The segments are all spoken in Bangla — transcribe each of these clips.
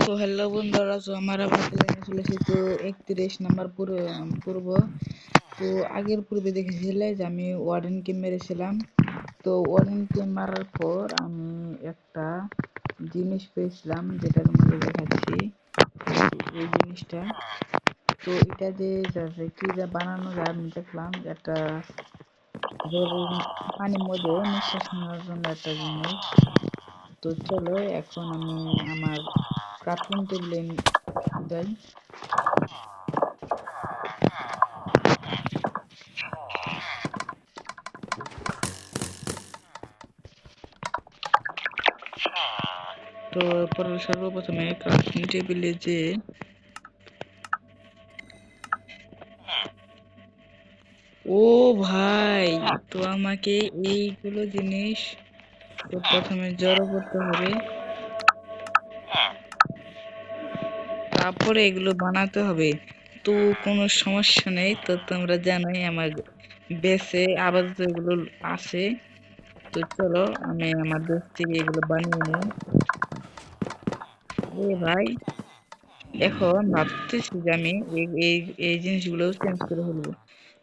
তো হ্যালো বন্ধুরা, তো আমার আবার চ্যানেলে চলে এসেছি। তো 31 নাম্বার পূর্ব। তো আগের পূর্বে দেখেছিলে যে আমি ওয়ার্ডেনকে মেরেছিলাম। তো ওয়ার্ডেনকে মারার পর আমি একটা জিনিস পেয়েছিলাম, যেটা তোমাকে দেখাচ্ছি। এই জিনিসটা, তো এটা যে কি যা বানানো যায় আমি দেখলাম যে একটা পানির মধ্যে নিঃশ্বাস নেওয়ার জন্য একটা জিনিস। তো চলো এখন আমি আমার ক্রাফটিং টেবিলে যাই। তো সর্বপ্রথমে ক্রাফটিং টেবিলে যে ও ভাই, তো আমাকে এইগুলো জিনিস তো প্রথমে জড়ো করতে হবে, তারপরে এগুলো বানাতে হবে। তো কোনো সমস্যা নেই, তো তোমরা জানোই আমার বেসে আপাতত এগুলো আছে। তো চলো আমি আমার দেশ থেকে এগুলো বানিয়ে নিই। ভাই, এখন ভাবতেছি যে আমি এই এই এই জিনিসগুলো চেঞ্জ করে ফেলবো,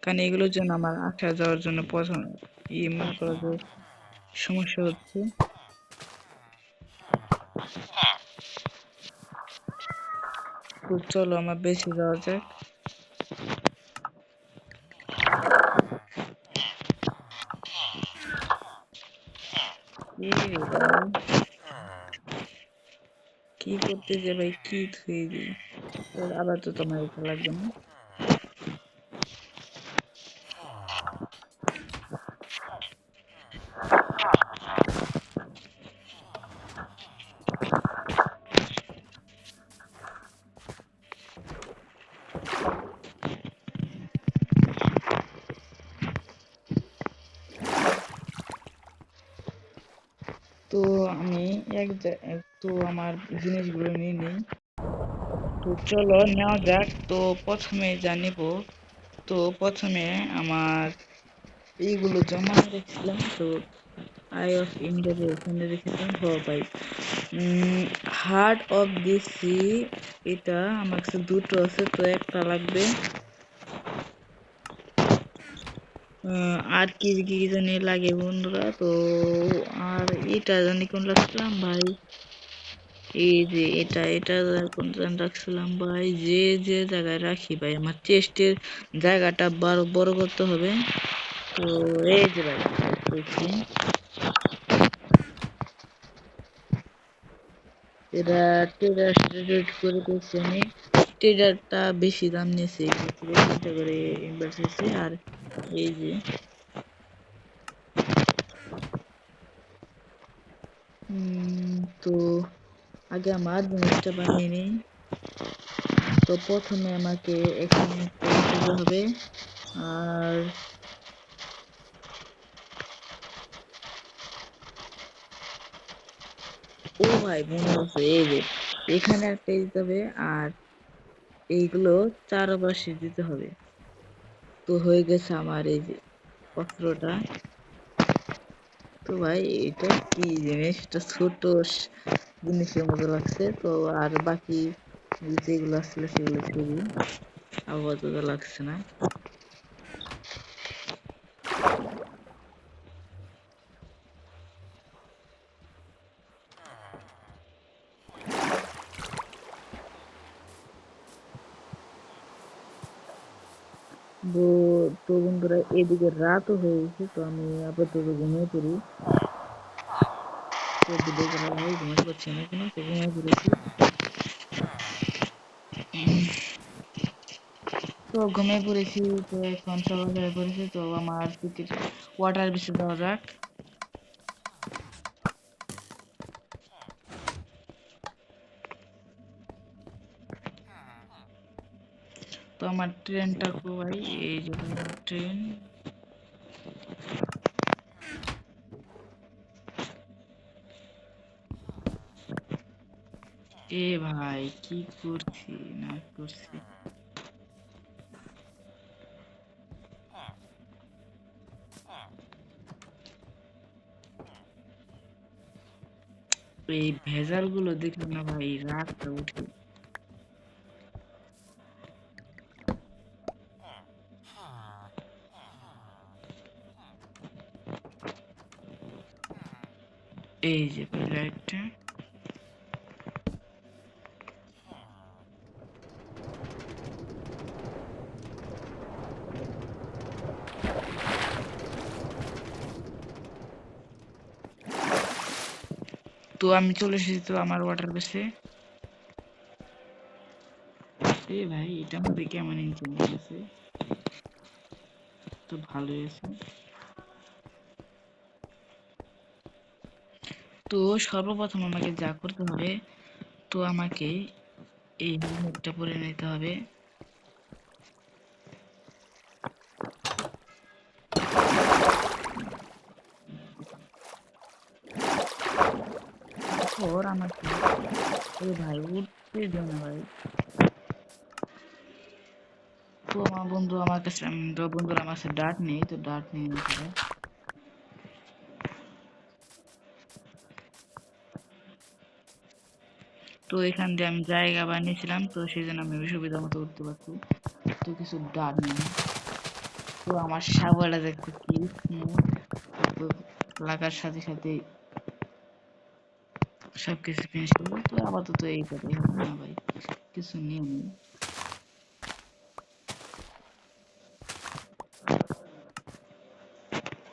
কারণ এগুলোর জন্য আমার আসা যাওয়ার জন্য প্রথম মনে করো যে সমস্যা হচ্ছে। তো চলো আমার বেঁচে যাওয়া যাক। কি করতে যে ভাই, কি থুয়ে দিই। আবার তো তোমার এটা লাগবে না। তো আমি তো আমার জিনিসগুলো নিয়ে নিই। তো চলো নেওয়া যাক। তো প্রথমে জানিব, তো প্রথমে আমার এইগুলো জমা রেখেছিলাম। তো আই অফ ইন্ডিয়া এখানে রেখেছিলাম। ভাই, হার্ট অফ দি সি, এটা আমার কাছে দুটো আছে, তো একটা লাগবে। আর কি কি জানি লাগে বন্ধুরা। তো আর এটা জানি কোন রাখছিলাম ভাই, এই যে এটা এটা কোন জানি রাখছিলাম ভাই, যে যে জায়গায় রাখি ভাই, আমার চেস্টের জায়গাটা বড় বড় করতে হবে। তো এই যে ভাই দেখছি, এটা ট্রেডার করে দিয়েছি আমি। ট্রেডারটা বেশি দাম নিয়েছে, চিন্তা করে ইনভার্ট হয়েছে। আর এই যে তো আগে আমার জিনিসটা বানিয়ে নিই। তো প্রথমে আমাকে এখানে দিতে হবে। আর ও ভাই মনে হচ্ছে, এই যে এখানে একটা দিতে হবে, আর এইগুলো চারপাশে দিতে হবে। তো হয়ে গেছে আমার এই যে অস্ত্রটা। তো ভাই এটা কি জিনিস, এটা ছোট জিনিসের মতো লাগছে। তো আর বাকি যেগুলো আসলে সেগুলো ছবি আপাতত লাগছে না। তো বন্ধুরা, এদিকে রাতও হয়ে গেছে, তো আমি আপাতত ঘুমিয়ে পড়ি। তো ভিডিও করা ভাই ঘুমাতে পারছি না কেন, তো ঘুমিয়ে পড়েছি। তো ঘুমিয়ে পড়েছি। তো এখন সকাল হয়ে পড়েছে, তো আমার ওয়াটার বেশি দেওয়া যাক। তো আমার ট্রেনটা ভাই, এই যে ট্রেন। এ ভাই কি করছি না করছি। এই ভেজাল গুলো দেখলে না ভাই রাগটা উঠে। এই যে ভাই লাইটটা। তো আমি চলে এসেছি তো আমার ওয়াটার বেসে। এ ভাই এটা মধ্যে কেমন ইনকাম আছে? তো ভালোই আছে। তো সর্বপ্রথম আমাকে যা করতে হবে, তো আমাকে এই হেলমেটটা পরে নিতে হবে। তারপর আমাকে, এ ভাই উঠতে দিও না ভাই। তো আমার বন্ধু আমার কাছে, তো বন্ধুরা আমার কাছে ডার্ট নেই, তো ডার্ট নিয়ে নিতে হবে। তো এখান দিয়ে আমি জায়গা বানিয়েছিলাম, তো সেই জন্য আমি সুবিধা মতো উঠতে পারছি। তো কিছু ডার্ট নিই। তো আমার সাগরটা দেখতে কি স্মুথ, তো লাগার সাথে সাথে সবকিছু ফিনিশ করবো। তো আপাতত এই কথাই হবে না ভাই, কিছু নিয়ে নিই।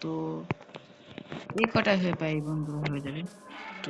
তো এই কটা হয়ে পাই বন্ধু হয়ে যাবে। তো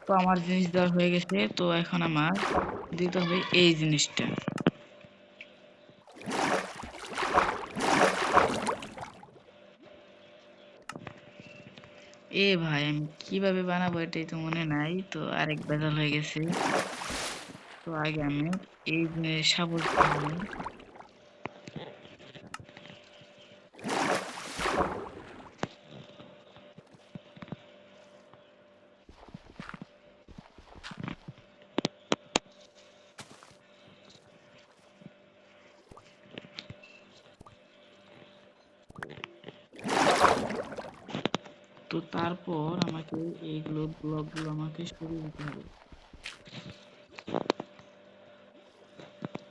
তো আমার জিনিস দেওয়া হয়ে গেছে, তো এখন আমার দিতে হবে এই জিনিসটা। এ ভাই আমি কিভাবে বানাবো এটাই তো মনে নাই, তো আরেক ভেজাল হয়ে গেছে। তো আগে আমি এই জিনিস সাবধান নিই। তো তারপর আমাকে এইগুলো ব্লকগুলো আমাকে সরিয়ে দিতে হবে।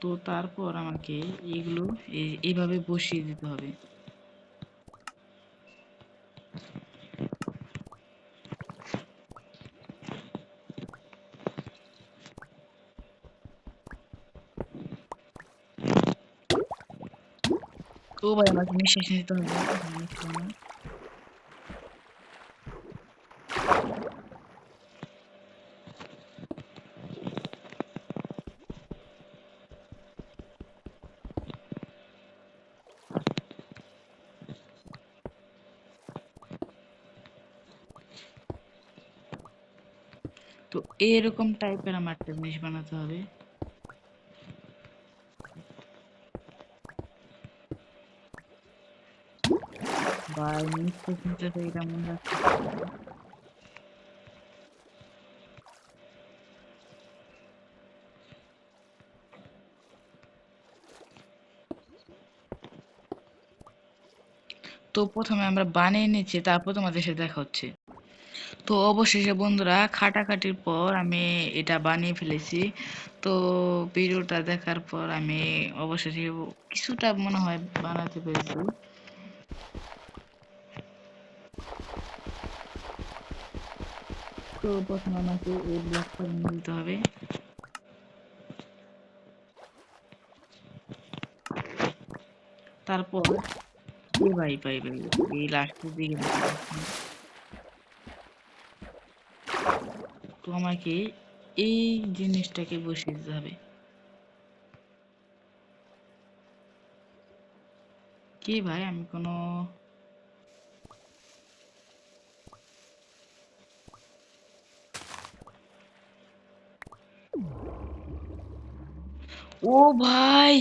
তো তারপর আমাকে এইগুলো এইভাবে বসিয়ে দিতে হবে। তো ভাই আমাকে নিঃশ্বাস নিতে হবে, নিচ্ছিল না। তো এরকম টাইপের আমার একটা জিনিস বানাতে হবে। ভাই নিঃশ্বাস নিতে তো এটা মনে রাখতে হবে। তো প্রথমে আমরা বানিয়ে নিচ্ছি, তারপর তোমাদের সাথে দেখা হচ্ছে। তো অবশেষে বন্ধুরা খাটাখাটির পর আমি এটা বানিয়ে ফেলেছি। তো ভিডিওটা দেখার পর আমি অবশেষে কিছুটা মনে হয় বানাতে পেরেছি। তো প্রথমে আমাকে এই ব্লকটা নিয়ে নিতে হবে। তারপর ভাই এই লাস্টের দিকে তো আমাকে এই জিনিসটাকে বসিয়ে দিতে হবে। কি ভাই, আমি কোনো ও ভাই,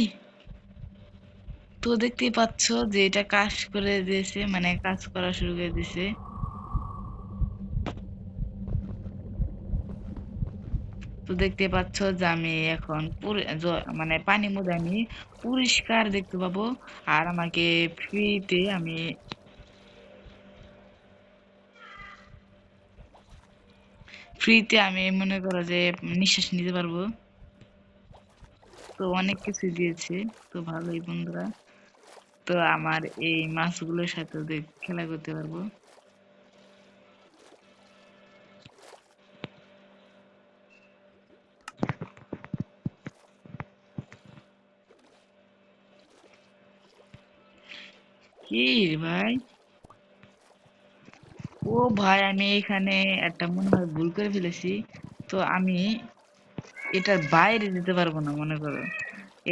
তো দেখতেই পাচ্ছ যে এটা কাজ করে দিয়েছে, মানে কাজ করা শুরু করে দিয়েছে। তো দেখতে পাচ্ছ যে আমি এখন মানে পানির মধ্যে আমি পরিষ্কার দেখতে পাবো। আর আমাকে ফ্রিতে আমি মনে করো যে নিঃশ্বাস নিতে পারবো। তো অনেক কিছু দিয়েছে, তো ভালোই বন্ধুরা। তো আমার এই মাছগুলোর সাথে ওদের খেলা করতে পারবো। কি রে ভাই, ও ভাই, আমি এখানে একটা মনে হয় ভুল করে ফেলেছি। তো আমি এটার বাইরে যেতে পারবো না মনে করো।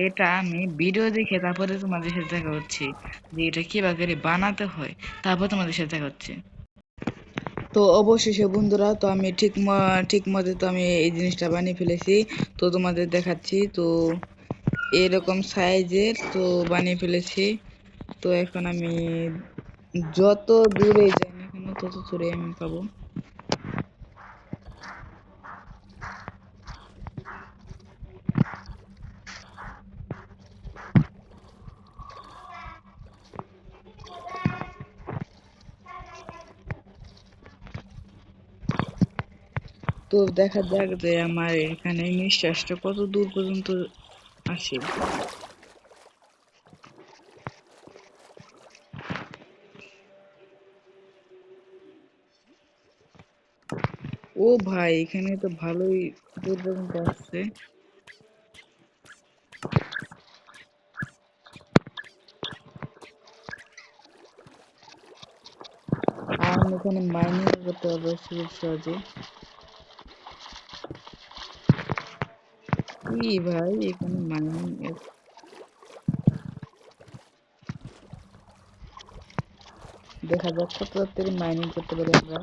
এটা আমি ভিডিও দেখে তারপরে তোমাদের সাথে দেখা হচ্ছে যে এটা কিভাবে করে বানাতে হয়, তারপর তোমাদের সাথে দেখা হচ্ছে। তো অবশেষে বন্ধুরা, তো আমি ঠিক মতো তো আমি এই জিনিসটা বানিয়ে ফেলেছি। তো তোমাদের দেখাচ্ছি। তো এরকম সাইজের তো বানিয়ে ফেলেছি। তো এখন আমি যত দূরে যাই না কেন তত দূরে আমি পাবো। তো দেখা যাক যে আমার এখানে নিঃশ্বাসটা কত দূর পর্যন্ত আসে। ও ভাই, এখানে তো ভালোই দূর পর্যন্ত আসছে। আর আমি এখানে মাইনিং করতে পারবো খুব সহজে। কি ভাই, এখানে মাইনিং দেখা যাক কত তাড়াতাড়ি মাইনিং করতে পারি আমরা।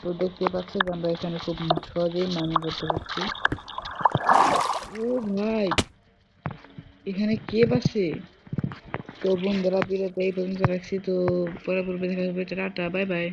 তো দেখতে পাচ্ছি যে আমরা এখানে খুব সহজেই মাইনিং করতে পারছি। ও ভাই, এখানে কেভ আছে। তো বন্ধুরা, ভিডিওটা এই পর্যন্ত রাখছি। তো পরে দেখা হবে। Tata, bye bye.